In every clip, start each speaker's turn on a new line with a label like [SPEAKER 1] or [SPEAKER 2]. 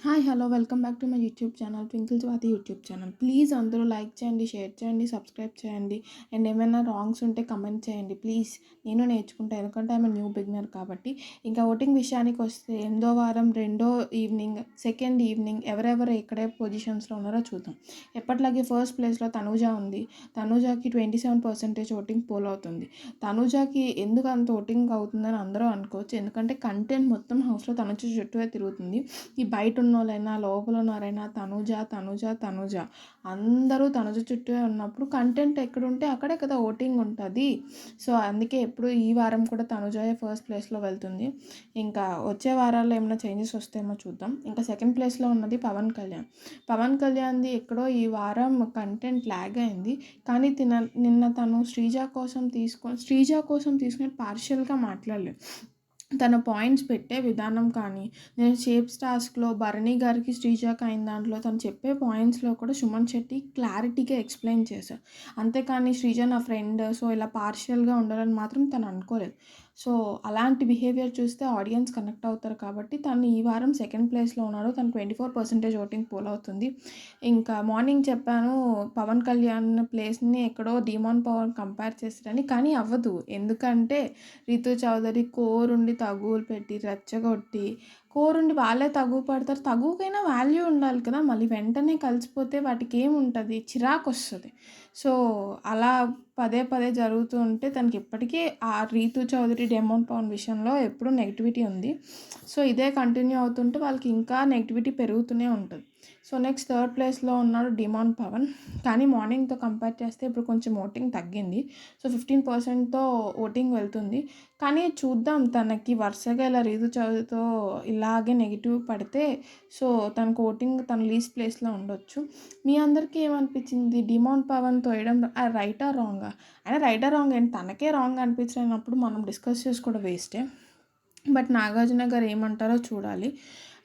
[SPEAKER 1] Hi hello welcome back to my YouTube channel Twinkle Swathi YouTube channel. Please అందరూ like చేయండి, share చేయండి, subscribe చేయండి. And ఏమైనా wrongs ఉంటే కమెంట్ చేయండి ప్లీజ్. నేను నేర్చుకుంటాను ఎందుకంటే ఐఎమ్ న్యూ బిగినర్ కాబట్టి. ఇంకా ఓటింగ్ విషయానికి వస్తే 8వ వారం ఈవినింగ్, సెకండ్ ఈవినింగ్ ఎవరెవరు ఎక్కడే పొజిషన్స్లో ఉన్నారో చూద్దాం. ఎప్పటిలాగే ఫస్ట్ ప్లేస్లో తనూజ ఉంది. తనూజకి 27% ఓటింగ్ పోల్ అవుతుంది. తనూజకి ఎందుకు అంత ఓటింగ్ అవుతుందని అందరూ అనుకోవచ్చు, ఎందుకంటే కంటెంట్ మొత్తం హౌస్లో తనూజ చుట్టూ తిరుగుతుంది. ఈ బయట ఉన్నోళ్ళైనా లోపల ఉన్నారైనా తనూజ తనూజ తనూజ అందరూ తనూజ చుట్టూ ఉన్నప్పుడు కంటెంట్ ఎక్కడుంటే అక్కడే కదా ఓటింగ్ ఉంటుంది. సో అందుకే ఎప్పుడు ఈ వారం కూడా తనూజయే ఫస్ట్ ప్లేస్లో వెళ్తుంది. ఇంకా వచ్చే వారాల్లో ఏమైనా చేంజెస్ వస్తేమో చూద్దాం. ఇంకా సెకండ్ ప్లేస్లో ఉన్నది పవన్ కళ్యాణ్. పవన్ కళ్యాణ్ది ఎక్కడో ఈ వారం కంటెంట్ ల్యాగ్ అయింది. కానీ నిన్న తను శ్రీజ కోసం తీసుకొని పార్షియల్గా మాట్లాడలేదు. తన పాయింట్స్ పెట్టే విధానం కానీ, నేను షేప్స్ టాస్క్లో భరణి గారికి శ్రీజాకి అయిన దాంట్లో తను చెప్పే పాయింట్స్లో కూడా సుమన్ శెట్టి క్లారిటీగా ఎక్స్ప్లెయిన్ చేశారు. అంతేకాని శ్రీజ నా ఫ్రెండ్ సో ఇలా పార్షియల్గా ఉండాలని మాత్రం తను అనుకోలేదు. సో అలాంటి బిహేవియర్ చూస్తే ఆడియన్స్ కనెక్ట్ అవుతారు కాబట్టి తను ఈ వారం సెకండ్ ప్లేస్లో ఉన్నాడు. తను 24% ఓటింగ్ పోల్ అవుతుంది. ఇంకా మార్నింగ్ చెప్పాను పవన్ కళ్యాణ్ ప్లేస్ని ఎక్కడో డీమాన్ పవన్ కంపేర్ చేస్తారని, కానీ అవ్వదు. ఎందుకంటే రితు చౌదరి కోరుండి తగువులు పెట్టి రెచ్చగొట్టి కోరుండి వాళ్ళే తగువ పడతారు. తగువకైనా వాల్యూ ఉండాలి కదా, మళ్ళీ వెంటనే కలిసిపోతే వాటికి ఏముంటుంది, చిరాకు వస్తుంది. సో అలా పదే పదే జరుగుతూ ఉంటే తనకి ఇప్పటికీ ఆ రీతు చౌదరి డెమోన్ పవన్ విషయంలో ఎప్పుడూ నెగిటివిటీ ఉంది. సో ఇదే కంటిన్యూ అవుతుంటే వాళ్ళకి ఇంకా నెగిటివిటీ పెరుగుతూనే ఉంటుంది. సో నెక్స్ట్ థర్డ్ ప్లేస్లో ఉన్నాడు డిమాన్ పవన్. కానీ మార్నింగ్తో కంపేర్ చేస్తే ఇప్పుడు కొంచెం ఓటింగ్ తగ్గింది. సో 15%తో ఓటింగ్ వెళ్తుంది. కానీ చూద్దాం, తనకి వరుసగా ఇలా రీతు చౌదరితో ఇలాగే నెగిటివ్ పడితే సో తనకు ఓటింగ్ తన లీస్ట్ ప్లేస్లో ఉండొచ్చు. మీ అందరికీ ఏమనిపించింది డిమాన్ పవన్ తోయడం రైటా రాంగా? అయినా రైటా రాంగ్ ఏంటి, తనకే రాంగ్ అనిపించినప్పుడు మనం డిస్కస్ చేసుకోవడం వేస్టే. బట్ నాగార్జున గారు ఏమంటారో చూడాలి.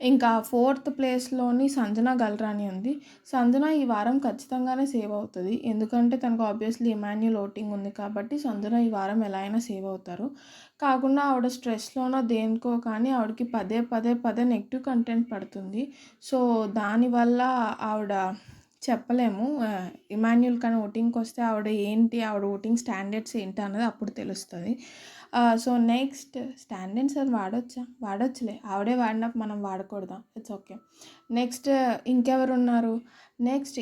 [SPEAKER 1] ఇంకా ఫోర్త్ ప్లేస్లోని సంజన గల్రాని ఉంది. సంజన ఈ వారం ఖచ్చితంగానే సేవ్ అవుతుంది. ఎందుకంటే తనకు ఆబ్వియస్లీ ఇమాన్యుల్ ఓటింగ్ ఉంది కాబట్టి సంజన ఈ వారం ఎలా అయినా సేవ్ అవుతారు. కాకుండా ఆవిడ స్ట్రెస్లోనో దేనికో కానీ ఆవిడకి పదే పదే పదే నెగిటివ్ కంటెంట్ పడుతుంది. సో దానివల్ల ఆవిడ చెప్పలేము. ఇమాన్యుల్ కానీ ఓటింగ్కి వస్తే ఆవిడ ఓటింగ్ స్టాండర్డ్స్ ఏంటి అన్నది అప్పుడు తెలుస్తుంది. సో నెక్స్ట్ స్టాండర్డ్స్ అని వాడొచ్చులే, ఆవిడే వాడినప్పుడు మనం వాడకూడదా, ఇట్స్ ఓకే. నెక్స్ట్ ఇంకెవరు ఉన్నారు? నెక్స్ట్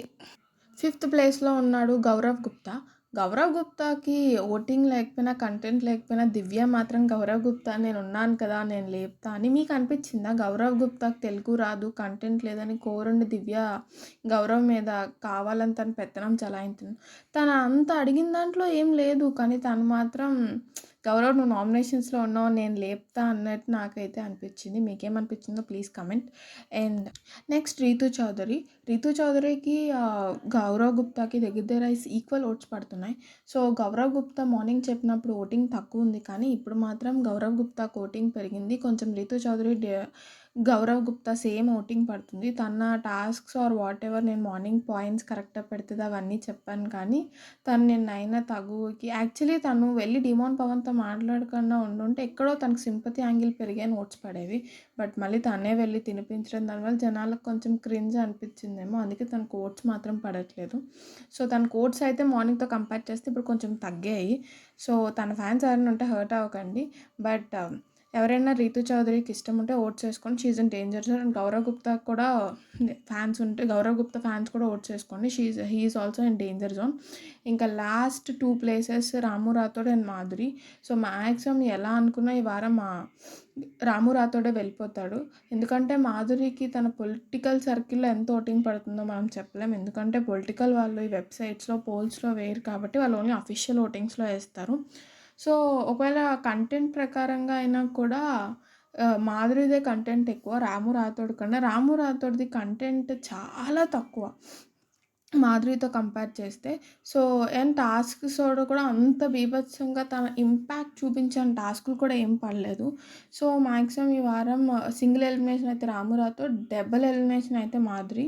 [SPEAKER 1] ఫిఫ్త్ ప్లేస్లో ఉన్నాడు గౌరవ్ గుప్తా. గౌరవ్ గుప్తాకి ఓటింగ్ లేకపోయినా కంటెంట్ లేకపోయినా దివ్య మాత్రం గౌరవ్ గుప్తా నేను ఉన్నాను కదా నేను లేపుతా అని మీకు అనిపించిందా? గౌరవ్ గుప్తాకి తెలుగు రాదు, కంటెంట్ లేదని కోరుండి దివ్య గౌరవ్ మీద కావాలని తను పెత్తనం చలాయించింది. తను అంత అడిగిన దాంట్లో ఏం లేదు, కానీ తను మాత్రం గౌరవ్ నువ్వు నామినేషన్స్లో ఉన్నావు నేను లేపుతా అన్నట్టు నాకైతే అనిపించింది. మీకేమనిపించిందో please comment. And next Ritu చౌదరికి గౌరవ్ గుప్తాకి దగ్గర ఈక్వల్ ఓట్స్ పడుతున్నాయి. సో గౌరవ్ గుప్తా మార్నింగ్ చెప్పినప్పుడు ఓటింగ్ తక్కువ ఉంది, కానీ ఇప్పుడు మాత్రం గౌరవ్ గుప్తాకి ఓటింగ్ పెరిగింది. కొంచెం రీతు చౌదరి గౌరవ్ గుప్తా సేమ్ ఓటింగ్ పడుతుంది. తన టాస్క్స్ ఆర్ వాట్ ఎవర్ నేను మార్నింగ్ పాయింట్స్ కరెక్ట్గా పెడుతుంది అవన్నీ చెప్పాను, కానీ తను నిన్న తగువకి యాక్చువల్లీ తను వెళ్ళి డిమాన్ పవన్తో మాట్లాడకుండా ఉండుంటే ఎక్కడో తనకు సింపతి యాంగిల్ పెరిగే నోట్స్ పడేవి. బట్ మళ్ళీ తనే వెళ్ళి తినిపించడం దానివల్ల జనాలకు కొంచెం క్రింజ్ అనిపించిందేమో, అందుకే తన కోట్స్ మాత్రం పడట్లేదు. సో తన కోట్స్ అయితే మార్నింగ్తో కంపేర్ చేస్తే ఇప్పుడు కొంచెం తగ్గాయి. సో తన ఫ్యాన్స్ ఎవరైనా ఉంటే హర్ట్ అవ్వకండి. బట్ ఎవరైనా రీతు చౌదరికి ఇష్టం ఉంటే ఓట్స్ వేసుకోండి, she's in danger zone. And Gaurav Gupta కూడా ఫ్యాన్స్ ఉంటే గౌరవ్ గుప్తా ఫ్యాన్స్ కూడా ఓట్స్ వేసుకోండి, he's also in danger zone. ఇంకా last 2 places Ramu Rathod and Madhuri. So maximum ఎలా అనుకున్నా ఈ వారం రాము రాథోడే వెళ్ళిపోతాడు. ఎందుకంటే మాధురికి తన పొలిటికల్ సర్కిల్లో ఎంత ఓటింగ్ పడుతుందో మనం చెప్పలేం. ఎందుకంటే పొలిటికల్ వాళ్ళు ఈ వెబ్సైట్స్లో పోల్స్లో వేయరు కాబట్టి వాళ్ళు ఓన్లీ అఫీషియల్ ఓటింగ్స్లో వేస్తారు. సో ఒకవేళ కంటెంట్ ప్రకారంగా అయినా కూడా మాధురిదే కంటెంట్ ఎక్కువ రాము రాథోడ్ కన్నా. రాము రాథోడ్ది కంటెంట్ చాలా తక్కువ మాధురితో కంపేర్ చేస్తే. సో అండ్ టాస్క్స్ కూడా అంత బీభత్సంగా తన ఇంపాక్ట్ చూపించిన టాస్కులు కూడా ఏం పడలేదు. సో మ్యాక్సిమం ఈ వారం సింగిల్ ఎలిమినేషన్ అయితే రాము రాథోడ్, డబుల్ ఎలిమినేషన్ అయితే మాధురి.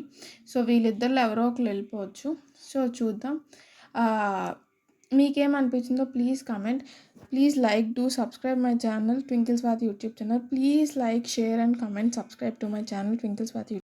[SPEAKER 1] సో వీళ్ళిద్దరిలో ఎవరో ఒకరు వెళ్ళిపోవచ్చు. సో చూద్దాం. మీకేమనిపించిందో please comment. Please like, do subscribe my channel Twinkle Swathi YouTube channel. Please like, share and comment, subscribe to my channel Twinkle Swathi.